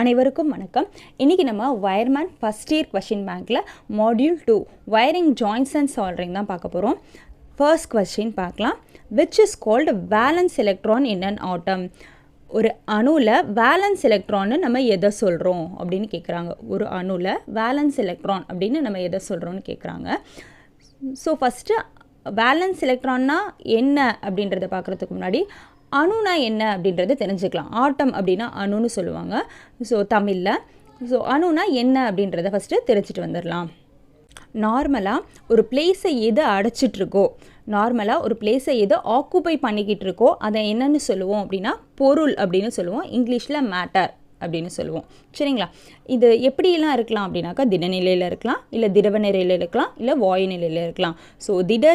அனைவருக்கும் வணக்கம். இன்னைக்கு நம்ம Wireman first year question bankல module 2 Wiring Joints and Soldering தான் பார்க்க போறோம். First question பார்க்கலாம். Which is called valence electron in an atom? ஒரு அணுல valence electron நம்ம எதை சொல்றோம் அப்படினு கேக்குறாங்க. ஒரு அணுல valence electron அப்படினு நம்ம எதை சொல்றோம்னு கேக்குறாங்க. So first valence electronனா என்ன அப்படின்றத பார்க்கிறதுக்கு முன்னாடி அணுனா என்ன அப்படின்றத தெரிஞ்சுக்கலாம். ஆட்டம் அப்படினா அணுன்னு சொல்லுவாங்க. ஸோ தமிழில் ஸோ அணுனா என்ன அப்படின்றத ஃபஸ்ட்டு தெரிஞ்சுட்டு வந்துடலாம். நார்மலாக ஒரு பிளேஸை எது அடைச்சிட்ருக்கோ, நார்மலாக ஒரு பிளேஸை எது ஆக்குப்பை பண்ணிக்கிட்டு இருக்கோ அதை என்னென்னு சொல்லுவோம் அப்படின்னா பொருள் அப்படின்னு சொல்லுவோம். இங்கிலீஷில் மேட்டர் அப்படின்னு சொல்லுவோம். சரிங்களா? இது எப்படியெல்லாம் இருக்கலாம் அப்படின்னாக்கா திடநிலையில் இருக்கலாம், இல்லை திரவ நிலையில் இருக்கலாம், இல்லை வாயு நிலையில் இருக்கலாம். ஸோ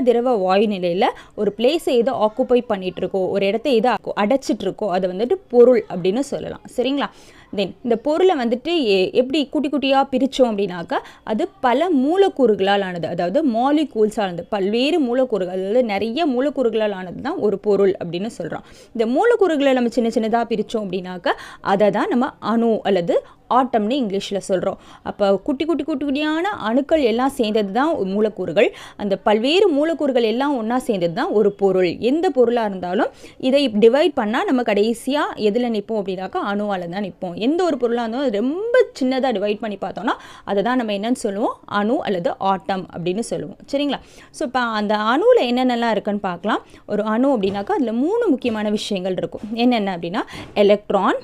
திரவ வாயு நிலையில் ஒரு பிளேஸை எதோ ஆக்குப்பை பண்ணிகிட்ருக்கோ, ஒரு இடத்த எதோ அடைச்சிட்ருக்கோ அதை வந்துட்டு பொருள் அப்படின்னு சொல்லலாம். சரிங்களா? தென் இந்த பொருளை வந்துட்டு எப்படி குட்டி குட்டியாக பிரித்தோம் அப்படின்னாக்கா அது பல மூலக்கூறுகளால் ஆனது, அதாவது மாலிகூல்ஸ் ஆனது, பல்வேறு மூலக்கூறுகள், அதாவது நிறைய மூலக்கூறுகளால் ஆனது தான் ஒரு பொருள் அப்படின்னு சொல்கிறோம். இந்த மூலக்கூறுகளை நம்ம சின்ன சின்னதாக பிரித்தோம் அப்படின்னாக்கா அதை தான் நம்ம அணு அல்லது ஆட்டம்னு இங்கிலீஷில் சொல்கிறோம். அப்போ குட்டி குட்டியான அணுக்கள் எல்லாம் சேர்ந்தது தான் மூலக்கூறுகள். அந்த பல்வேறு மூலக்கூறுகள் எல்லாம் ஒன்றா சேர்ந்தது தான் ஒரு பொருள். எந்த பொருளாக இருந்தாலும் இதை டிவைட் பண்ணால் நம்ம கடைசியாக எதில் நிற்போம் அப்படின்னாக்கா அணுவால் தான் நிற்போம். எந்த ஒரு பொருளாக இருந்தாலும் ரொம்ப சின்னதாக டிவைட் பண்ணி பார்த்தோம்னா அதை தான் நம்ம என்னன்னு சொல்லுவோம், அணு அல்லது ஆட்டம் அப்படின்னு சொல்லுவோம். சரிங்களா? ஸோ இப்போ அந்த அணுவில் என்னென்னலாம் இருக்குன்னு பார்க்கலாம். ஒரு அணு அப்படின்னாக்கா அதில் 3 முக்கியமான விஷயங்கள் இருக்கும். என்னென்ன அப்படின்னா எலக்ட்ரான்,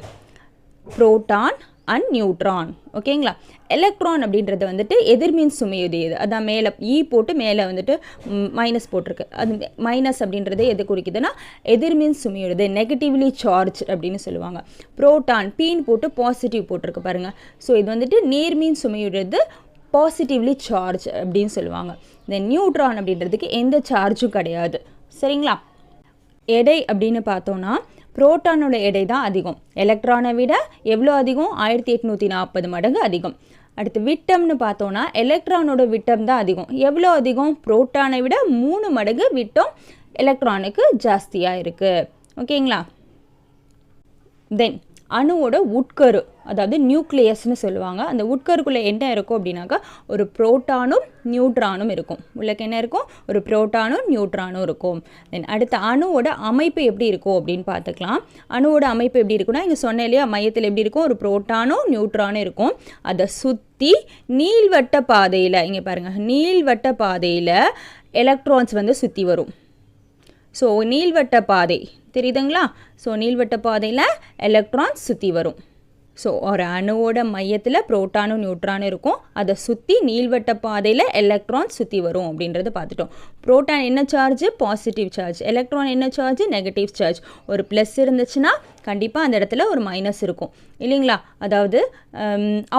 புரோட்டான் அண்ட் நியூட்ரான். ஓகேங்களா? எலக்ட்ரான் அப்படின்றது வந்துட்டு எதிர்மின் சுமையுடையது. அதான் மேலே போட்டு மேலே வந்துட்டு மைனஸ் போட்டிருக்கு. அது மைனஸ் அப்படின்றது எது குறிக்குதுன்னா எதிர்மின் சுமையுடையது, நெகட்டிவ்லி சார்ஜ் அப்படின்னு சொல்லுவாங்க. புரோட்டான் பீன் போட்டு பாசிட்டிவ் போட்டிருக்கு பாருங்க. ஸோ இது வந்துட்டு நேர்மின் சுமையுடையது, பாசிட்டிவ்லி சார்ஜ் அப்படின்னு சொல்லுவாங்க. இந்த நியூட்ரான் அப்படின்றதுக்கு எந்த சார்ஜும் கிடையாது. சரிங்களா? எடை அப்படின்னு பார்த்தோன்னா புரோட்டானோட எடை தான் அதிகம். எலக்ட்ரானை விட எவ்வளோ அதிகம்? 1840 மடங்கு அதிகம். அடுத்து விட்டம்னு பார்த்தோன்னா எலக்ட்ரானோட விட்டம் தான் அதிகம். எவ்வளோ அதிகம்? புரோட்டானை விட 3 மடங்கு விட்டம் எலக்ட்ரானுக்கு ஜாஸ்தியாக இருக்குது. ஓகேங்களா? தென் அணுவோட உட்கரு, அதாவது நியூக்ளியஸ்னு சொல்லுவாங்க. அந்த உட்கருக்குள்ளே என்ன இருக்கும் அப்படின்னாக்கா ஒரு புரோட்டானும் நியூட்ரானும் இருக்கும். உள்ளக்கு என்ன இருக்கும்? ஒரு புரோட்டானும் நியூட்ரானும் இருக்கும். தென் அடுத்த அணுவோட அமைப்பு எப்படி இருக்கும் அப்படின்னு பார்த்துக்கலாம். அணுவோட அமைப்பு எப்படி இருக்குன்னா இங்கே சொன்ன இல்லையா, மையத்தில் எப்படி இருக்கும்? ஒரு புரோட்டானும் நியூட்ரானும் இருக்கும். அதை சுற்றி நீள்வட்ட பாதையில், இங்கே பாருங்கள், நீள்வட்ட பாதையில் எலக்ட்ரான்ஸ் வந்து சுற்றி வரும். ஸோ நீள்வட்ட பாதை தெரியுதுங்களா? ஸோ நீள்வட்ட பாதையில் எலக்ட்ரான்ஸ் சுற்றி வரும். ஸோ ஒரு அணுவோட மையத்தில் புரோட்டானும் நியூட்ரானும் இருக்கும். அதை சுற்றி நீள்வட்ட பாதையில் எலக்ட்ரான் சுற்றி வரும் அப்படின்றத பார்த்துட்டோம். புரோட்டான் என்ன சார்ஜ்? Positive charge. எலக்ட்ரான் என்ன சார்ஜ்? Negative charge. ஒரு ப்ளஸ் இருந்துச்சுன்னா கண்டிப்பாக அந்த இடத்துல ஒரு மைனஸ் இருக்கும் இல்லைங்களா? அதாவது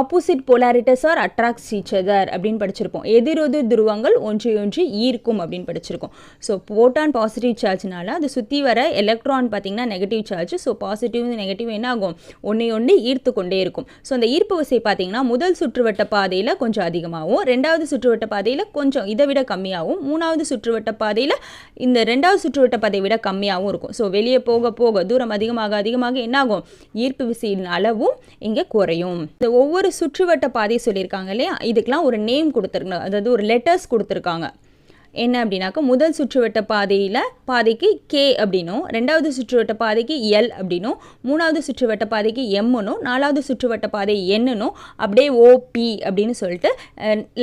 opposite polarities are attracts each other அப்படின்னு படிச்சிருப்போம். எதிரெதிர் துருவங்கள் ஒன்று ஈர்க்கும் அப்படின்னு படிச்சிருக்கோம். ஸோ புரோட்டான் பாசிட்டிவ் சார்ஜ்னால அது சுற்றி வர எலக்ட்ரான் பார்த்திங்கன்னா negative charge. So positive negative என்ன ஆகும்? ஒன்று ஈர்த்து கொண்டே இருக்கும். ஸோ அந்த ஈர்ப்பு விசை பார்த்திங்கன்னா முதல் சுற்றுவட்ட பாதையில் கொஞ்சம் அதிகமாகவும், 2வது சுற்றுவட்ட பாதையில் கொஞ்சம் இதை விட கம்மியாகவும், 3வது சுற்றுவட்ட பாதையில் இந்த 2வது சுற்றுவட்ட பாதையை விட கம்மியாகவும் இருக்கும். ஸோ வெளியே போக போக தூரம் அதிகமாக என்ன ஆகும்? ஈர்ப்பு விசையின் அளவும் இங்கே குறையும். இந்த ஒவ்வொரு சுற்றுவட்ட பாதை சொல்லியிருக்காங்க இல்லையா, இதுக்கெல்லாம் ஒரு நேம் கொடுத்துருக்காங்க, அதாவது ஒரு லெட்டர்ஸ் கொடுத்துருக்காங்க. என்ன அப்படின்னாக்கா முதல் சுற்றுவட்ட பாதைக்கு கே அப்படின்னும், 2வது சுற்றுவட்ட பாதைக்கு எல் அப்படின்னும், 3வது சுற்றுவட்ட பாதைக்கு எம்னும், 4வது சுற்றுவட்ட பாதை என்னும், அப்படியே ஓபி அப்படின்னு சொல்லிட்டு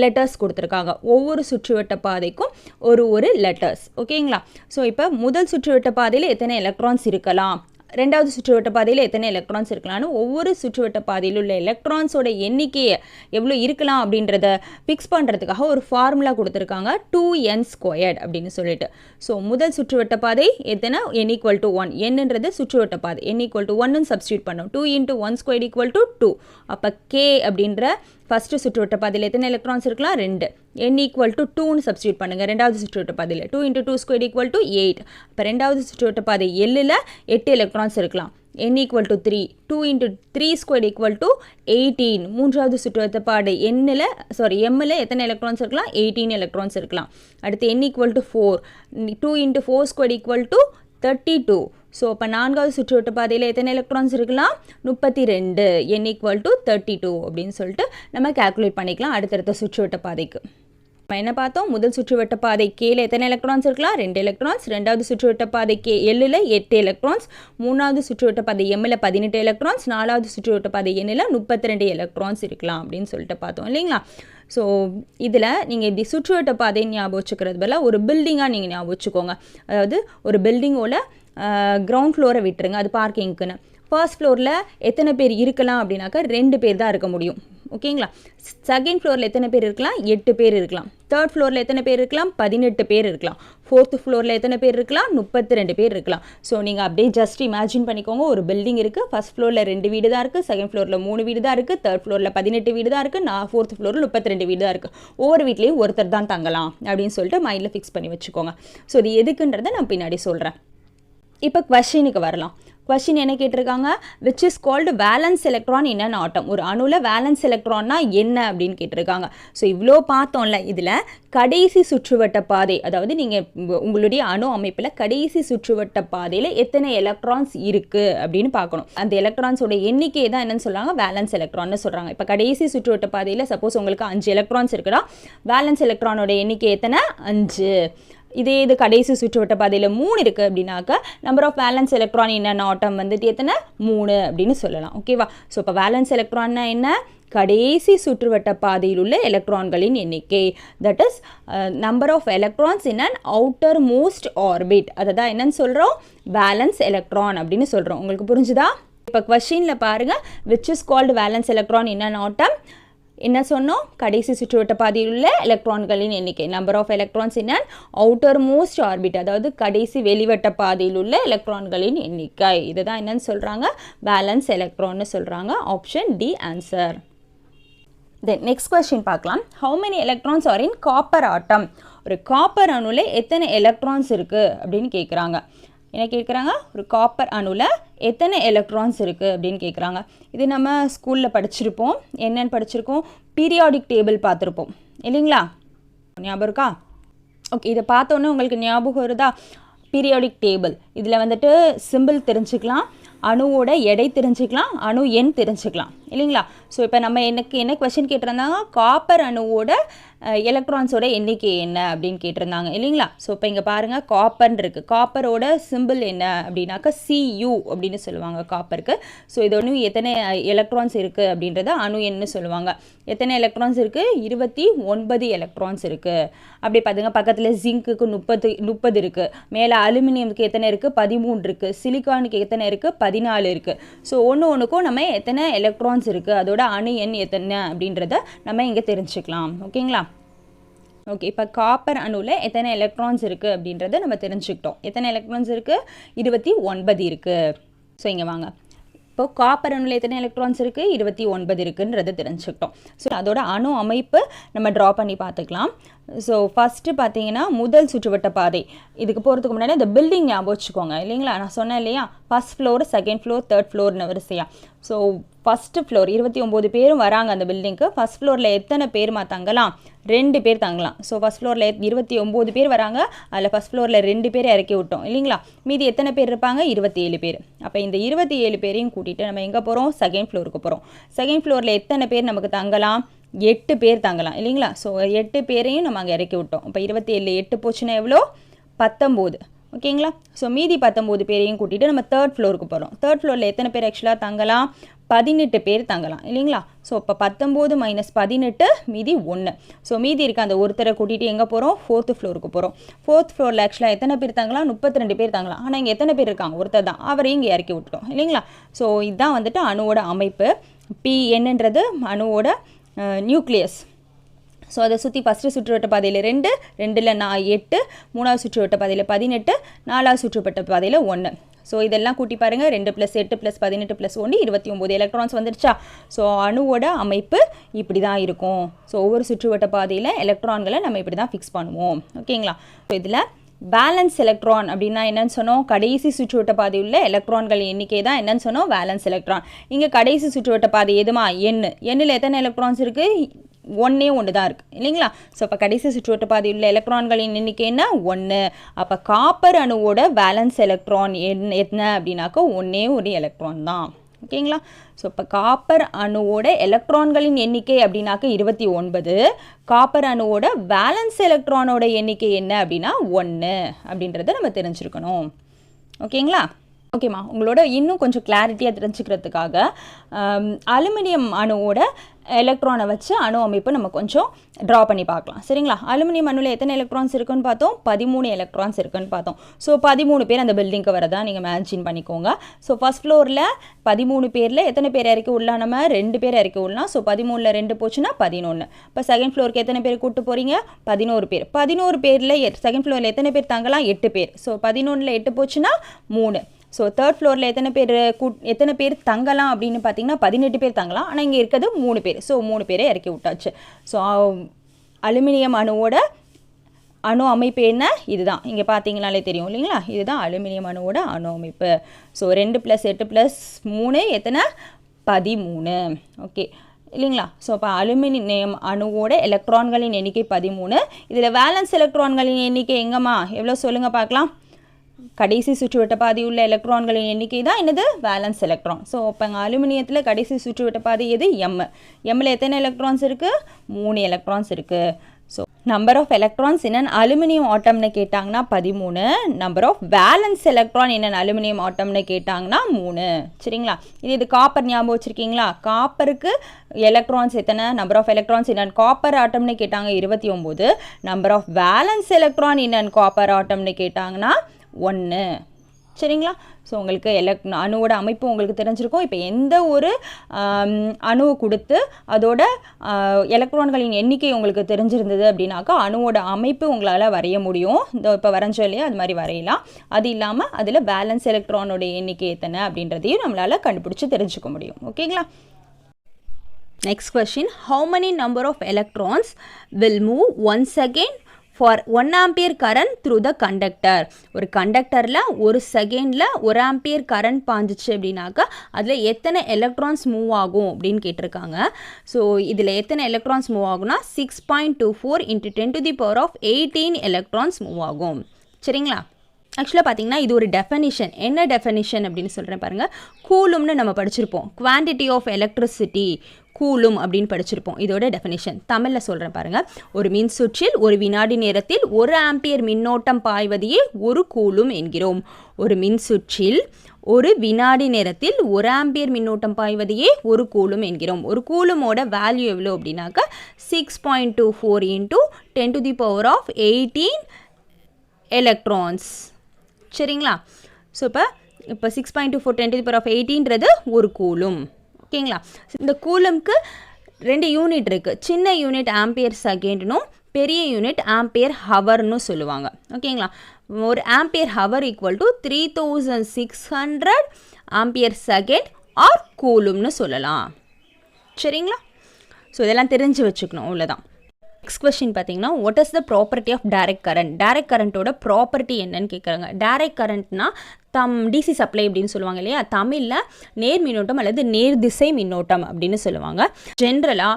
லெட்டர்ஸ் கொடுத்துருக்காங்க. ஒவ்வொரு சுற்றுவட்ட பாதைக்கும் ஒரு லெட்டர்ஸ். ஓகேங்களா? ஸோ இப்போ முதல் சுற்றுவட்ட பாதையில் எத்தனை எலக்ட்ரான்ஸ் இருக்கலாம், 2வது சுற்றுவட்ட பாதையில் எத்தனை எலக்ட்ரான்ஸ் இருக்கலாம்னு ஒவ்வொரு சுற்றுவட்ட பாதையில் உள்ள எலக்ட்ரான்ஸோட எண்ணிக்கையை எவ்வளோ இருக்கலாம் அப்படின்றத ஃபிக்ஸ் பண்ணுறதுக்காக ஒரு ஃபார்முலா கொடுத்துருக்காங்க, 2n² அப்படின்னு சொல்லிட்டு. ஸோ முதல் சுற்றுவட்ட பாதை எத்தனை? n=1. என்னன்றது சுற்றுவட்ட பாதை, n=1ன்னு சப்ஸ்டியூட் பண்ணோம். 2 × 1² = 2. அப்போ k அப்படின்ற ஃபஸ்ட்டு சுற்றுவட்ட பாதையில் எத்தனை எலக்ட்ரான்ஸ் இருக்கலாம்? 2. n=2ன்னு சப்ஸ்டியூட் பண்ணுங்கள். 2வது சுற்றுவட்ட பாதையில் 2 × 2² = 8. இப்போ 2வது சுற்றுவட்ட பாதை எல்லில் 8 எலக்ட்ரான்ஸ் இருக்கலாம். n=3. 2 × 3² = 18. 3வது சுற்றுவட்ட பாதை எம்மில் எத்தனை எலக்ட்ரான்ஸ் இருக்கலாம்? 18 எலக்ட்ரான்ஸ் இருக்கலாம். அடுத்து n=4. 2 × 4² = 32. ஸோ அப்போ நான்காவது சுற்றுவட்ட பாதையில் எத்தனை எலக்ட்ரான்ஸ் இருக்கலாம் 32 n = 32 அப்படின்னு சொல்லிட்டு நம்ம கால்குலேட் பண்ணிக்கலாம் அடுத்தடுத்த சுற்றுவட்ட பாதைக்கு. நம்ம என்ன பார்த்தோம் முதல் சுற்றுவட்ட பாதை கேல எத்தனை எலக்ட்ரான்ஸ் இருக்கலாம் 2 எலக்ட்ரான்ஸ், ரெண்டாவது சுற்றுவட்ட பாதை கே எல்லில் 8 எலக்ட்ரான்ஸ், மூணாவது சுற்றுவட்ட பாதை எம்மில் 18 எலக்ட்ரான்ஸ், நாலாவது சுற்றுவட்ட பாதை எண்ணில் 32 எலக்ட்ரான்ஸ் இருக்கலாம் அப்படின்னு சொல்லிட்டு பார்த்தோம் இல்லைங்களா. ஸோ இதில் நீங்கள் இப்படி சுற்றுவட்ட பாதை ஞாபகம் வச்சுக்கிறது பதிலாக ஒரு பில்டிங்காக நீங்கள் ஞாபகம் வச்சுக்கோங்க. அதாவது ஒரு பில்டிங்கோட கிரவுண்ட் ஃப்ளோரை விட்டுருங்க, அது பார்க்கிங்க்குன்னு. ஃபர்ஸ்ட் ஃப்ளோரில் எத்தனை பேர் இருக்கலாம் அப்படின்னாக்கா 2 பேர் தான் இருக்க முடியும் ஓகேங்களா. செகண்ட் ஃப்ளோரில் எத்தனை பேர் இருக்கலாம் 8 பேர் இருக்கலாம். தேர்ட் ஃப்ளோரில் எத்தனை பேர் இருக்கலாம் 18 பேர் இருக்கலாம். ஃபோர்த் ஃப்ளோரில் எத்தனை பேர் இருக்கலாம் 32 பேர் இருக்கலாம். ஸோ நீங்கள் அப்படியே ஜஸ்ட் இமேஜின் பண்ணிக்கோங்க, ஒரு பில்டிங் இருக்குது, ஃபர்ஸ்ட் ஃப்ளோரில் 2 வீடு தான் இருக்குது, செகண்ட் ஃப்ளோரில் 3 வீடு தான் இருக்குது, தேர்ட் ஃப்ளோரில் 18 வீடு தான் இருக்குது, ஃபோர்த் ஃப்ளோரில் 32 வீடு தான் இருக்குது. ஒவ்வொரு வீட்லேயும் ஒருத்தர் தான் தங்கலாம் அப்படின்னு சொல்லிட்டு மைண்டில் ஃபிக்ஸ் பண்ணி வச்சுக்கோங்க. ஸோ இது எதுக்குன்றதை நான் பின்னாடி சொல்கிறேன். இப்போ கொஸ்டினுக்கு வரலாம். கொஸ்டின் என்ன கேட்டிருக்காங்க, which is called valence electron in an atom. ஒரு அணுவில் வேலன்ஸ் எலக்ட்ரான்னா என்ன அப்படின்னு கேட்டிருக்காங்க. ஸோ இவ்வளோ பார்த்தோம்ல, இதில் கடைசி சுற்றுவட்ட பாதை, அதாவது நீங்கள் உங்களுடைய அணு அமைப்பில் கடைசி சுற்றுவட்ட பாதையில் எத்தனை எலக்ட்ரான்ஸ் இருக்குது அப்படின்னு பார்க்கணும். அந்த எலக்ட்ரான்ஸோட எண்ணிக்கை தான் என்னன்னு சொல்கிறாங்க வேலன்ஸ் எலக்ட்ரான்னு சொல்கிறாங்க. இப்போ கடைசி சுற்றுவட்ட பாதையில் சப்போஸ் உங்களுக்கு 5 எலக்ட்ரான்ஸ் இருக்குன்னா வேலன்ஸ் எலக்ட்ரானோட எண்ணிக்கை எத்தனை 5. இதே இது கடைசி சுற்றுவட்ட பாதையில் 3 இருக்குது அப்படின்னாக்கா number of valence electron in an atom வந்துட்டு எத்தனை 3 அப்படின்னு சொல்லலாம் ஓகேவா. ஸோ இப்போ வேலன்ஸ் எலக்ட்ரான்னா என்ன, கடைசி சுற்றுவட்ட பாதையில் உள்ள எலக்ட்ரான்களின் எண்ணிக்கை. That is number of electrons in an outermost orbit. அதை தான் என்னன்னு சொல்கிறோம் வேலன்ஸ் எலக்ட்ரான் அப்படின்னு சொல்கிறோம். உங்களுக்கு புரிஞ்சுதா? இப்போ கொஸ்டினில் பாருங்கள், which is called valence electron in an atom. என்ன சொன்னோம், கடைசி சுற்றுவட்ட பாதையில் உள்ள எலக்ட்ரான்களின் எண்ணிக்கை, number of electrons in an outermost orbit, அதாவது கடைசி வெளிவட்ட பாதையில் உள்ள எலக்ட்ரான்களின் எண்ணிக்கை. இதுதான் என்னன்னு சொல்கிறாங்க வேலன்ஸ் எலக்ட்ரான்னு சொல்கிறாங்க. Option D answer. Then next question பார்க்கலாம். How many electrons are in copper atom. ஒரு காப்பர் அணுவில் எத்தனை எலக்ட்ரான்ஸ் இருக்குது அப்படின்னு கேட்குறாங்க. என்ன கேட்குறாங்க, ஒரு காப்பர் அணுவில் எத்தனை எலக்ட்ரான்ஸ் இருக்குது அப்படின்னு கேட்குறாங்க. இது நம்ம ஸ்கூலில் படிச்சிருப்போம். என்னென்னு படிச்சிருக்கோம், பீரியாடிக் டேபிள் பார்த்துருப்போம் இல்லைங்களா, ஞாபகம் இருக்கா? ஓகே, இதை பார்த்தோன்னே உங்களுக்கு ஞாபகம் வருதா? பீரியாடிக் டேபிள், இதில் வந்துட்டு சிம்பிள் தெரிஞ்சுக்கலாம், அணுவோட எடை தெரிஞ்சுக்கலாம், அணு எண் தெரிஞ்சுக்கலாம் இல்லைங்களா. ஸோ இப்போ நம்ம எனக்கு என்ன கொஸ்டின் கேட்டிருந்தாங்க, காப்பர் அணுவோட எலக்ட்ரான்ஸோட எண்ணிக்கை என்ன அப்படின்னு கேட்டிருந்தாங்க இல்லைங்களா. ஸோ இப்போ இங்கே பாருங்கள், காப்பர்னு இருக்குது. காப்பரோட சிம்பிள் என்ன அப்படின்னாக்கா CU அப்படின்னு சொல்லுவாங்க காப்பருக்கு. ஸோ இது ஒன்று எத்தனை எலக்ட்ரான்ஸ் இருக்குது அப்படின்றத அணு எண்ணு சொல்லுவாங்க. எத்தனை எலக்ட்ரான்ஸ் இருக்குது 29 எலக்ட்ரான்ஸ் இருக்குது. அப்படி பார்த்துங்க, பக்கத்தில் ஜிங்க்குக்கு 30 இருக்குது, மேலே அலுமினியமுக்கு எத்தனை இருக்குது 13 இருக்குது, சிலிக்கானுக்கு எத்தனை இருக்குது 14 இருக்குது. ஸோ ஒன்றுக்கும் நம்ம எத்தனை எலக்ட்ரான்ஸ் இருக்குது அதோட அணு எண் எத்தனை அப்படின்றத நம்ம இங்கே தெரிஞ்சுக்கலாம் ஓகேங்களா. ஓகே, இப்போ காப்பர் அணுவில் எத்தனை எலக்ட்ரான்ஸ் இருக்குது அப்படின்றத நம்ம தெரிஞ்சுக்கிட்டோம். எத்தனை எலக்ட்ரான்ஸ் இருக்குது 29 இருக்குது. ஸோ இங்கே வாங்க, இப்போ காப்பர் அணுவில் எத்தனை எலக்ட்ரான்ஸ் இருக்குது 29 இருக்குன்றதை தெரிஞ்சுக்கிட்டோம். ஸோ அதோட அணு அமைப்பு நம்ம ட்ரா பண்ணி பார்த்துக்கலாம். ஸோ ஃபஸ்ட்டு பார்த்தீங்கன்னா முதல் சுற்றுவட்ட பாதை, இதுக்கு போகிறதுக்கு முன்னாடி இந்த பில்டிங் ஞாபகம் வச்சுக்கோங்க இல்லைங்களா. நான் சொன்னேன் இல்லையா, first floor, second floor, third ஃப்ளோர்னு வரிசையா. ஸோ ஃபஸ்ட்டு ஃப்ளோர் 29 பேரும் வராங்க அந்த பில்டிங்க்கு. ஃபஸ்ட் ஃப்ளோரில் எத்தனை பேருமா தங்கலாம் 2 பேர் தங்கலாம். ஸோ ஃபஸ்ட் ஃப்ளோரில் 29 பேர் வராங்க, அதில் ஃபஸ்ட் ஃப்ளோரில் 2 பேர் இறக்கி விட்டோம் இல்லைங்களா. மீதி எத்தனை பேர் இருப்பாங்க 27 பேர். அப்போ இந்த 27 பேரையும் கூட்டிகிட்டு நம்ம எங்கே போகிறோம், செகண்ட் ஃப்ளோருக்கு போகிறோம். செகண்ட் ஃப்ளோரில் எத்தனை பேர் நமக்கு தங்கலாம் 8 பேர் தங்கலாம் இல்லைங்களா. ஸோ 8 பேரையும் நம்ம அங்கே இறக்கி விட்டோம். இப்போ 27 8 போச்சுன்னா எவ்வளோ 19 ஓகேங்களா. ஸோ மீதி 19 பேரையும் கூட்டிகிட்டு நம்ம தேர்ட் ஃப்ளோருக்கு போகிறோம். தேர்ட் ஃப்ளோரில் எத்தனை பேர் ஆக்சுவலாக தங்கலாம் 18 பேர் தங்கலாம் இல்லைங்களா. ஸோ இப்போ 19 - 18 மீதி 1. ஸோ மீதி இருக்க அந்த ஒருத்தரை கூட்டிகிட்டு எங்கே போகிறோம், ஃபோர்த்து ஃப்ளோருக்கு போகிறோம். ஃபோர்த் ஃப்ளோரில் ஆக்சுவலாக எத்தனை பேர் தங்கலாம் 32 பேர் தங்கலாம். ஆனால் இங்கே எத்தனை பேர் இருக்காங்க, ஒருத்தர் தான், அவரையும் இங்கே இறக்கி விட்டுட்டோம் இல்லைங்களா. ஸோ இதுதான் வந்துட்டு அணுவோட அமைப்பு. PNன்றது அணுவோட நியூக்ளியஸ். ஸோ அதை சுற்றி ஃபஸ்ட்டு சுற்றுவட்ட பாதையில் 2, 2ல் 8, மூணாவது சுற்றுவட்ட பாதையில் 18, நாலாவது சுற்றுவட்ட பாதையில் 1. ஸோ இதெல்லாம் கூட்டி பாருங்கள், 2 + 8 + 18 + 1 29 எலக்ட்ரான்ஸ் வந்துடுச்சா. ஸோ அணுவோட அமைப்பு இப்படி தான் இருக்கும். ஸோ ஒவ்வொரு சுற்றுவட்ட பாதையில் எலக்ட்ரான்களை நம்ம இப்படி தான் ஃபிக்ஸ் பண்ணுவோம் ஓகேங்களா. ஸோ இதில் வேலன்ஸ் எலக்ட்ரான் அப்படின்னா என்னன்னு சொன்னோம், கடைசி சுற்றுவட்ட பாதையுள்ள எலக்ட்ரான்கள் எண்ணிக்கை தான் என்னன்னு சொன்னோம் வேலன்ஸ் எலக்ட்ரான். இங்கே கடைசி சுற்றுவட்ட பாதை எதுமா எண்ணில் எத்தனை எலக்ட்ரான்ஸ் இருக்குது ஒன்றே ஒன்று தான் இருக்குது இல்லைங்களா. ஸோ அப்போ கடைசி சுற்றுவட்ட பாதையில் உள்ள எலக்ட்ரான்களின் எண்ணிக்கை என்ன 1. அப்போ காப்பர் அணுவோட வேலன்ஸ் எலக்ட்ரான் என்ன அப்படின்னாக்கா ஒன்றே ஒரு எலக்ட்ரான் தான். ஓகேங்களா. ஸோ இப்போ காப்பர் அணுவோட எலக்ட்ரான்களின் எண்ணிக்கை அப்படின்னாக்க 29. காப்பர் அணுவோட வேலன்ஸ் எலக்ட்ரானோட எண்ணிக்கை என்ன அப்படின்னா 1 அப்படின்றத நம்ம தெரிஞ்சுருக்கணும். ஓகேங்களா. ஓகேம்மா, உங்களோட இன்னும் கொஞ்சம் கிளாரிட்டியாக தெரிஞ்சுக்கிறதுக்காக அலுமினியம் அணுவோட எலக்ட்ரானை வச்சு அணு அமைப்பு நம்ம கொஞ்சம் ட்ரா பண்ணி பார்க்கலாம். சரிங்களா. அலுமினியம் அணுவில் எத்தனை எலக்ட்ரான்ஸ் இருக்குன்னு பார்த்தோம், 13 எலக்ட்ரான்ஸ் இருக்குன்னு பார்த்தோம். ஸோ 13 பேர் அந்த பில்டிங்க்கு வரதா நீங்கள் இமேஜின் பண்ணிக்கோங்க. ஸோ ஃபஸ்ட் ஃப்ளோரில் 13 பேரில் எத்தனை பேர் இறக்கி விடலாம், நம்ம 2 பேர் இறக்கி விடலாம். ஸோ 13ல் 2 போச்சுன்னா 11. இப்போ செகண்ட் ஃப்ளோருக்கு எத்தனை பேர் கூப்பிட்டு போகிறீங்க, 11 பேர். 11 பேரில் செகண்ட் ஃப்ளோரில் எத்தனை பேர் தங்கலாம், 8 பேர். ஸோ 11ல் 8 போச்சுன்னா 3. ஸோ தேர்ட் ஃப்ளோரில் எத்தனை பேர் தங்கலாம் அப்படின்னு பார்த்தீங்கன்னா 18 பேர் தங்கலாம். ஆனால் இங்கே இருக்கிறது 3 பேர். ஸோ 3 பேரை இறக்கி விட்டாச்சு. ஸோ அலுமினியம் அணுவோட அணு அமைப்பு என்ன, இதுதான். இங்கே பார்த்தீங்கனாலே தெரியும் இல்லைங்களா, இதுதான் அலுமினியம் அணுவோட அணு அமைப்பு. ஸோ 2 + 8 + 3 எத்தனை, 13. ஓகே இல்லைங்களா. ஸோ அப்போ அலுமினியம் அணுவோட எலக்ட்ரான்களின் எண்ணிக்கை 13. இதில் வேலன்ஸ் எலக்ட்ரான்களின் எண்ணிக்கை எங்கம்மா, எவ்வளோ சொல்லுங்கள் பார்க்கலாம். கடைசி சுற்றுவட்ட பாதை உள்ள எலக்ட்ரான்களின் எண்ணிக்கை தான் என்னது, வேலன்ஸ் எலக்ட்ரான். ஸோ இப்போ அலுமினியத்தில் கடைசி சுற்றுவட்ட பாதை எது, எம்மில் எத்தனை எலக்ட்ரான்ஸ் இருக்குது, 3 எலக்ட்ரான்ஸ் இருக்குது. So number of electrons in aluminium ஆட்டம்னு கேட்டாங்கன்னா 13. Number of valence electron in aluminium ஆட்டம்னு கேட்டாங்கன்னா 3. சரிங்களா. இது காப்பர் ஞாபகம் வச்சுருக்கீங்களா, காப்பருக்கு எலக்ட்ரான்ஸ் எத்தனை, number of electrons in copper ஆட்டம்னு கேட்டாங்க 29. Number of valence electron in copper ஆட்டம்னு கேட்டாங்கன்னா 1. சரிங்களா. ஸோ உங்களுக்கு அணுவோட அமைப்பு உங்களுக்கு தெரிஞ்சிருக்கும். இப்போ எந்த ஒரு அணுவை கொடுத்து அதோட எலக்ட்ரான்களின் எண்ணிக்கை உங்களுக்கு தெரிஞ்சிருந்தது அப்படின்னாக்கா அணுவோட அமைப்பு உங்களால் வரைய முடியும். இந்த இப்போ வரைஞ்சோ இல்லையா, அது மாதிரி வரையலாம். அது இல்லாமல் அதில் பேலன்ஸ் எலக்ட்ரானோட எண்ணிக்கை எத்தனை அப்படின்றதையும் நம்மளால் கண்டுபிடிச்சி தெரிஞ்சுக்க முடியும். ஓகேங்களா. Next question, how many number of electrons will move 1 second for 1 ampere current through the conductor. ஒரு கண்டக்டரில் 1 செகண்டில் 1 ஆம்பியர் கரண்ட் பாஞ்சிச்சு அப்படின்னாக்கா அதில் எத்தனை எலக்ட்ரான்ஸ் மூவ் ஆகும் அப்படின்னு கேட்டிருக்காங்க. ஸோ இதில் எத்தனை எலக்ட்ரான்ஸ் மூவ் ஆகும்னா 6.24 × 10⁻18 எலக்ட்ரான்ஸ் மூவ் ஆகும். சரிங்களா. ஆக்சுவலாக பார்த்தீங்கன்னா இது ஒரு டெஃபனிஷன். என்ன டெஃபனிஷன் அப்படின்னு சொல்கிறேன் பாருங்கள். கூலும்னு நம்ம படிச்சிருப்போம், குவான்டிட்டி ஆஃப் எலக்ட்ரிசிட்டி கூலும் அப்படின்னு படிச்சிருப்போம். இதோட டெஃபினிஷன் தமிழில் சொல்கிறேன் பாருங்கள். ஒரு மின் சுற்றில் ஒரு வினாடி நேரத்தில் 1 ஆம்பியர் மின்னோட்டம் பாய்வதையே ஒரு கூலும் என்கிறோம். ஒரு மின் சுற்றில் ஒரு வினாடி நேரத்தில் 1 ஆம்பியர் மின்னோட்டம் பாய்வதையே ஒரு கூலும் என்கிறோம். ஒரு கூலுமோட வேல்யூ எவ்வளோ அப்படின்னாக்கா 6.24 × 10⁻18 எலக்ட்ரான்ஸ். சரிங்களா. ஸோ இப்போ 6.24 10⁻18ன்றது ஒரு கூலும். ஓகேங்களா. இந்த கூலம்க்கு 2 யூனிட் இருக்குது. சின்ன யூனிட் ஆம்பியர் செகண்ட்னும் பெரிய யூனிட் ஆம்பியர் ஹவர்னு சொல்லுவாங்க. ஓகேங்களா. ஒரு ampere hour equal to 3600 ampere second or கூலும்னு சொல்லலாம். சரிங்களா. ஸோ இதெல்லாம் தெரிஞ்சு வச்சுக்கணும், அவ்வளோதான். நெக்ஸ்ட் கொஸ்டின் பார்த்தீங்கன்னா, what is the property of direct current. Direct கரண்ட்டோட ப்ராப்பர்ட்டி என்னன்னு கேட்குறாங்க. டைரக்ட் கரண்ட்னா டிசி சப்ளை அப்படின்னு சொல்லுவாங்க இல்லையா, தமிழில் நேர் மின்னோட்டம் அல்லது நேர் திசை மின்னோட்டம் அப்படின்னு சொல்லுவாங்க. ஜென்ரலாக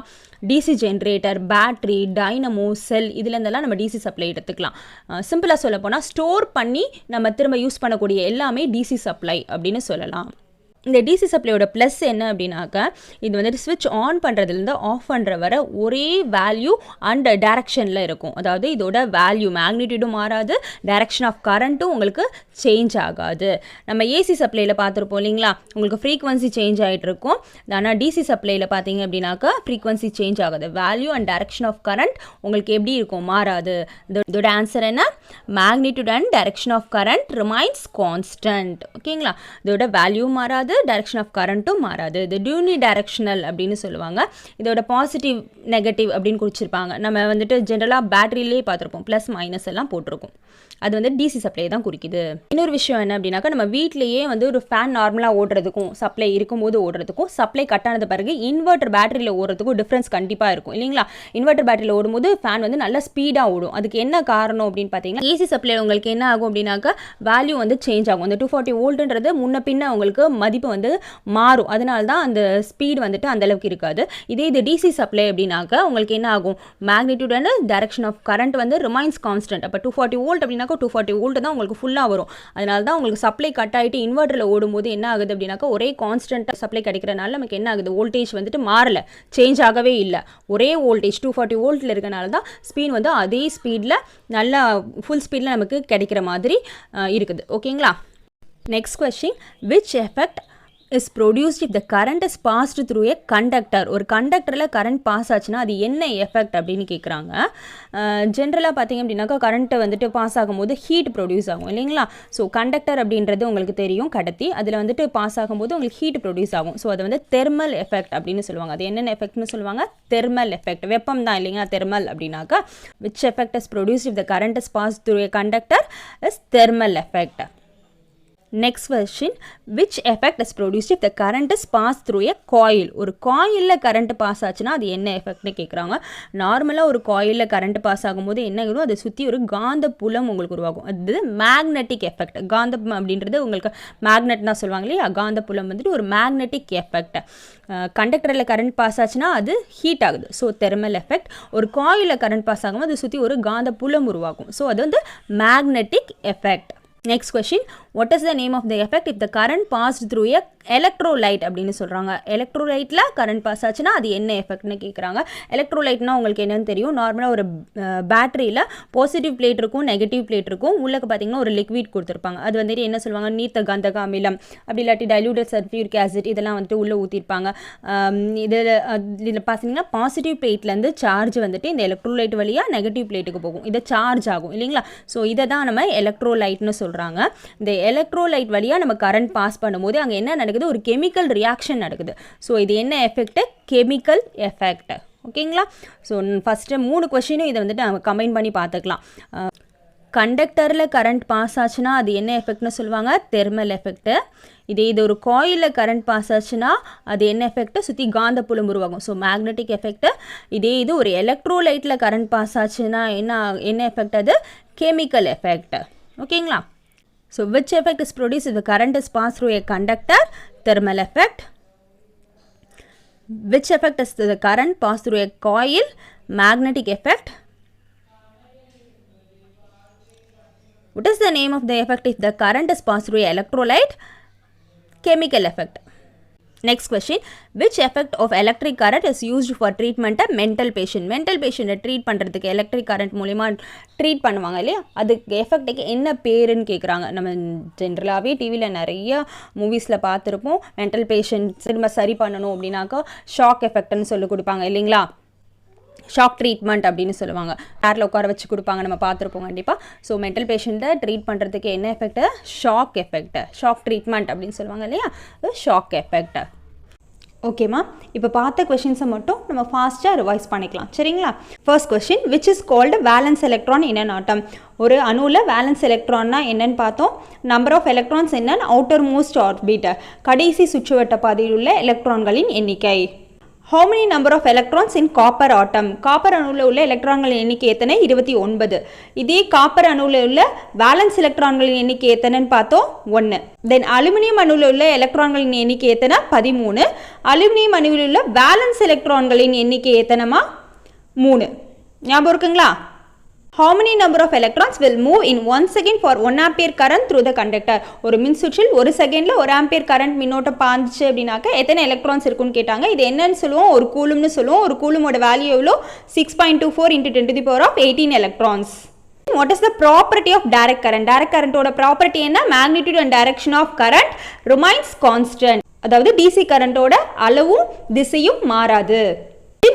டிசி ஜென்ரேட்டர், பேட்ரி, டைனமோ, செல் இதுலேருந்தெல்லாம் நம்ம டிசி சப்ளை எடுத்துக்கலாம். சிம்பிளாக சொல்ல போனால் ஸ்டோர் பண்ணி நம்ம திரும்ப யூஸ் பண்ணக்கூடிய எல்லாமே டிசி சப்ளை அப்படின்னு சொல்லலாம். இந்த டிசி சப்ளையோட ப்ளஸ் என்ன அப்படின்னாக்கா, இது வந்துட்டு ஸ்விட்ச் ஆன் பண்ணுறதுலேருந்து ஆஃப் பண்ணுற வர ஒரே வேல்யூ அண்ட் டைரக்ஷனில் இருக்கும். அதாவது இதோட வேல்யூ மேக்னிடியூடும் மாறாது, டைரக்ஷன் ஆஃப் கரண்ட்டும் உங்களுக்கு சேஞ்ச் ஆகாது. நம்ம ஏசி சப்ளையில் பார்த்துருப்போம் இல்லைங்களா, உங்களுக்கு ஃப்ரீக்வன்சி சேஞ்ச் ஆகிட்டு இருக்கும். ஆனால் டிசி சப்ளையில் பார்த்தீங்க அப்படின்னாக்கா ஃப்ரீக்வன்சி சேஞ்ச் ஆகாது. Value and direction of current உங்களுக்கு எப்படி இருக்கும், மாறாது. இதோட ஆன்சர் என்ன, magnitude and direction of current remains constant. ஓகேங்களா. இதோட வேல்யூ மாறாது, டைரக்ஷன் ஆஃப் கரண்ட்டும் மாறாது. இது யூனி டைரக்ஷனல் அப்படின்னு சொல்லுவாங்க. இதோட பாசிட்டிவ் நெகட்டிவ் அப்படின்னு குறிச்சிருப்பாங்க. நம்ம வந்துட்டு ஜென்ரலாக பேட்டரியிலே பார்த்துருப்போம், ப்ளஸ் மைனஸ் எல்லாம் போட்டிருக்கும். அது வந்து டிசி சப்ளை தான் குறிக்குது. இன்னொரு விஷயம் என்ன அப்படின்னாக்கா, நம்ம வீட்டிலேயே வந்து ஒரு ஃபேன் நார்மலாக ஓடுறதுக்கும் சப்ளை இருக்கும்போது ஓடுறதுக்கும் சப்ளை கட் ஆனது பிறகு இன்வெர்டர் பேட்டரியில் ஓடுறதுக்கும் டிஃப்ரென்ஸ் கண்டிப்பாக இருக்கும் இல்லைங்களா. இன்வெர்டர் பேட்டரியில் ஓடும்போது ஃபேன் வந்து நல்லா ஸ்பீடாக ஓடும். அதுக்கு என்ன காரணம் அப்படின்னு பார்த்தீங்கன்னா, ஏசி சப்ளை உங்களுக்கு என்ன ஆகும் அப்படின்னாக்கா வேல்யூ வந்து சேஞ்ச் ஆகும். அந்த 240 வோல்ட்ன்றது முன்ன பின்ன உங்களுக்கு மதிப்பு அவுட்புட்டும் வந்து மாறும். அதனால தான் அந்த ஸ்பீடு வந்துட்டு அந்தளவுக்கு இருக்காது. இதே இது டிசி சப்ளை அப்படின்னாக்கா உங்களுக்கு என்ன ஆகும், magnitude and direction of current வந்து ரிமைன்ஸ் கான்ஸ்டன்ட். அப்போ 240 வோல்ட் அப்படின்னாக்கா 240 வோல்ட் தான் உங்களுக்கு ஃபுல்லாக வரும். அதனால தான் உங்களுக்கு சப்ளை கட் ஆகிட்டு இன்வெர்ட்டரில் ஓடும்போது என்ன ஆகுது அப்படின்னாக்கா ஒரே கான்ஸ்டன்ட்டாக சப்ளை கிடைக்கிறனால நமக்கு என்ன ஆகுது, வோல்டேஜ் வந்துட்டு மாறலை, சேஞ்ச் ஆகவே இல்லை. ஒரே வோல்டேஜ் 240 வோல்ட்டில் இருக்கனால தான் ஸ்பீட் வந்து அதே ஸ்பீடில் நல்லா ஃபுல் ஸ்பீடில் நமக்கு கிடைக்கிற மாதிரி இருக்குது. ஓகேங்களா. Next question, which effect is produced if the current is passed through a conductor? ஒரு கண்டக்டரில் கரண்ட் பாஸ் ஆச்சுன்னா அது என்ன எஃபெக்ட் அப்படின்னு கேட்குறாங்க. ஜென்ரலாக பார்த்தீங்க அப்படின்னாக்கா கரண்ட்டை வந்துட்டு பாஸ் ஆகும்போது ஹீட் ப்ரொடியூஸ் ஆகும் இல்லைங்களா. ஸோ கண்டக்டர் அப்படின்றது உங்களுக்கு தெரியும், கடத்தி, அதில் வந்துட்டு பாஸ் ஆகும்போது உங்களுக்கு ஹீட் ப்ரொடியூஸ் ஆகும். ஸோ அதை வந்து தெர்மல் எஃபெக்ட் அப்படின்னு சொல்லுவாங்க. அது என்னென்ன எஃபெக்ட்னு சொல்லுவாங்க, தெர்மல் எஃபெக்ட். வெப்பம் தான் இல்லைங்களா தெர்மல் அப்படின்னாக்கா. which effect is produced if the current is passed through a conductor is thermal effect. Next question, which effect is produced if the current is passed through a coil? ஒரு காயிலில் current pass ஆச்சுன்னா அது என்ன எஃபெக்ட்னு கேட்குறாங்க. நார்மலாக ஒரு காயிலில் current pass ஆகும்போது என்ன ஆகும், அதை சுற்றி ஒரு காந்த புலம் உங்களுக்கு உருவாகும். அது மேக்னெட்டிக் எஃபெக்ட். காந்தம் அப்படின்றது உங்களுக்கு மேக்னெட் தான் சொல்லுவாங்க இல்லையா. காந்த புலம் வந்துட்டு ஒரு மேக்னெட்டிக் எஃபெக்ட். கண்டக்டரில் கரண்ட் பாஸ் ஆச்சுன்னா அது ஹீட் ஆகுது, ஸோ தெர்மல் எஃபெக்ட். ஒரு காயிலில் கரண்ட் பாஸ் ஆகும்போது அதை சுற்றி ஒரு காந்த புலம் உருவாகும், ஸோ அது வந்து magnetic effect. Next question, what is the name of the effect if the current passed through a electrolyte அப்படின்னு சொல்கிறாங்க. எலக்ட்ரோலைட்டில் கரண்ட் பாஸ் ஆச்சுன்னா அது என்ன எஃபெக்ட்னு கேட்குறாங்க. எலக்ட்ரோலைட்னா உங்களுக்கு என்னென்னு தெரியும், நார்மலாக ஒரு பேட்டரியில் பாசிட்டிவ் பிளேட் இருக்கும், நெகட்டிவ் பிளேட் இருக்கும், உள்ளே பார்த்தீங்கன்னா ஒரு லிக்விட் கொடுத்துருப்பாங்க. அது வந்துட்டு என்ன சொல்லுவாங்க, நீர்த்த கந்தக அமிலம், அப்படி இல்லாட்டி டைலூட்டட் சல்ஃபியூரிக் ஆசிட், இதெல்லாம் வந்துட்டு உள்ளே ஊற்றிருப்பாங்க. இதில் பார்த்தீங்கன்னா பாசிட்டிவ் பிளேட்லேருந்து சார்ஜ் வந்துட்டு இந்த எலக்ட்ரோலைட் வழியாக நெகட்டிவ் பிளேட்டுக்கு போகும், இதை சார்ஜ் ஆகும் இல்லைங்களா. ஸோ இதை தான் நம்ம எலக்ட்ரோலைட்னு சொல்கிறாங்க. இந்த எலக்ட்ரோலைட் வழியாக நம்ம கரண்ட் பாஸ் பண்ணும்போது அங்கே என்ன நடக்குது, ஒரு கெமிக்கல் ரியாக்ஷன் நடக்குது. ஸோ இது என்ன எஃபெக்ட், கெமிக்கல் எஃபெக்ட். ஓகேங்களா. ஸோ ஃபஸ்ட்டு 3 கொஸ்டினும் இதை வந்துட்டு நம்ம கம்பைன் பண்ணி பார்த்துக்கலாம். கண்டக்டரில் கரண்ட் பாஸ் ஆச்சுன்னா அது என்ன எஃபெக்ட்னு சொல்லுவாங்க, தெர்மல் எஃபெக்ட். இது ஒரு காயிலில் கரண்ட் பாஸ் ஆச்சுன்னா அது என்ன எஃபெக்ட், சுற்றி காந்த புலம் உருவாகும், ஸோ மேக்னெட்டிக் எஃபெக்ட். இது ஒரு எலக்ட்ரோலைட்டில் கரண்ட் பாஸ் ஆச்சுன்னா என்ன எஃபெக்ட், அது கெமிக்கல் எஃபெக்ட். ஓகேங்களா. So which effect is produced if the current is passed through a conductor? Thermal effect. Which effect is the current passed through a coil? Magnetic effect. What is the name of the effect if the current is passed through a electrolyte? Chemical effect. Next question, which effect of electric current is used for treatment of mental patient? mental patient treat பண்ணுறதுக்கு electric current மூலிமா treat பண்ணுவாங்க இல்லையா, அதுக்கு எஃபெக்ட்டுக்கு என்ன பேருன்னு கேட்குறாங்க. நம்ம ஜென்ரலாகவே டிவியில் நிறைய மூவிஸில் பார்த்துருப்போம். மென்டல் பேஷண்ட் திரும்ப சரி பண்ணணும் அப்படின்னாக்கா ஷாக் எஃபெக்ட்னு சொல்லி கொடுப்பாங்க இல்லைங்களா. ஷாக் ட்ரீட்மெண்ட் அப்படின்னு சொல்லுவாங்க, ஏரில் உட்கார வச்சு கொடுப்பாங்க, நம்ம பார்த்துருப்போம் கண்டிப்பாக. ஸோ மென்டல் பேஷண்ட்டை ட்ரீட் பண்ணுறதுக்கு என்ன effect, shock effect. Shock treatment அப்படின்னு சொல்லுவாங்க இல்லையா, ஷாக் எஃபெக்ட். ஓகேம்மா, இப்போ பார்த்த கொஷின்ஸை மட்டும் நம்ம ஃபாஸ்ட்டாக ரிவைஸ் பண்ணிக்கலாம் சரிங்களா. First question, which is called valence electron in an atom? ஒரு அணுவில் வேலன்ஸ் எலக்ட்ரான்னா என்னன்னு பார்த்தோம். Number of electrons in an outermost orbit, கடைசி சுற்றுவட்ட பாதையில் உள்ள எலக்ட்ரான்களின் எண்ணிக்கை. How many number of electrons in copper atom? காப்பர் அணுவில் உள்ள எலக்ட்ரான்களின் எண்ணிக்கை எத்தனை, 29. இதே காப்பர் அணுவில் உள்ள வேலன்ஸ் எலக்ட்ரான்களின் எண்ணிக்கை எத்தனைன்னு பார்த்தோம், 1. தென் அலுமினியம் அணுவில் உள்ள எலக்ட்ரான்களின் எண்ணிக்கை எத்தனை, 13. அலுமினியம் அணுவில் உள்ள வேலன்ஸ் எலக்ட்ரான்களின் எண்ணிக்கை எத்தனைமா, 3. ஞாபகம் இருக்குங்களா. How many number of electrons will move in 1 second for 1 ampere current through the conductor? ஒரு மின் சுற்றில் 1 செகண்டில் 1 ஆம்பியர் கரண்ட் மின்னோட்டம் பாஞ்சிச்சு அப்படின்னாக்க எத்தனை எலக்ட்ரான்ஸ் இருக்குன்னு கேட்டாங்க. இது என்னன்னு சொல்லுவோம், ஒரு கூலும்னு சொல்லுவோம். ஒரு கூலுமோட வேல்யூ எவ்வளோ, 6.24 × 10⁻18 electrons. What is the property of direct current? direct currentோட ப்ராப்பர்ட்டி என்ன, magnitude and direction of current remains constant. அதாவது DC கரண்டோட அளவும் திசையும் மாறாது.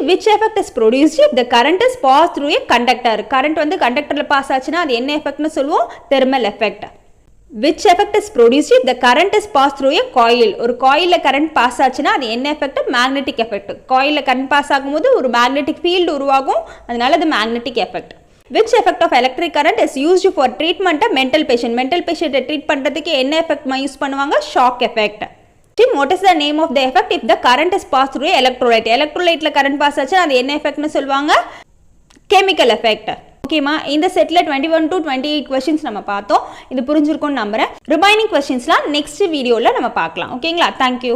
Which effect is produced if the current is passed through a conductor? current வந்து கண்டக்டரில் pass ஆச்சுன்னா அது என்ன எஃபெக்ட்னு சொல்லுவோம், thermal effect. Which effect is produced if the current is passed through a coil? ஒரு காயிலில் கரண்ட் பாஸ் ஆச்சுன்னா அது என்ன எஃபெக்ட், மேக்னெட்டிக் எஃபெக்ட். காயிலில் கரண்ட் பாஸ் ஆகும்போது ஒரு மேக்னெட்டிக் ஃபீல்டு உருவாகும், அதனால அது magnetic effect. Which effect of electric current is used for treatment of mental patient? mental patient treat பண்ணுறதுக்கு என்ன எஃபெக்ட் யூஸ் பண்ணுவாங்க, shock effect. What is the name of the effect if the current is passed through electrolyte? electrolyteல current pass ஆச்சுன்னா அது என்ன எஃபெக்ட்னு சொல்லுவாங்க, chemical effect. ஓகேமா, இந்த settle 21 to 28 questions நம்ம பார்த்தோம். இது புரிஞ்சிருக்கும்னு நம்புகிறேன். ரிமைனிங் கொஷின்ஸ்லாம் நெக்ஸ்ட் வீடியோவில் நம்ம பார்க்கலாம். ஓகேங்களா? தேங்க்யூ.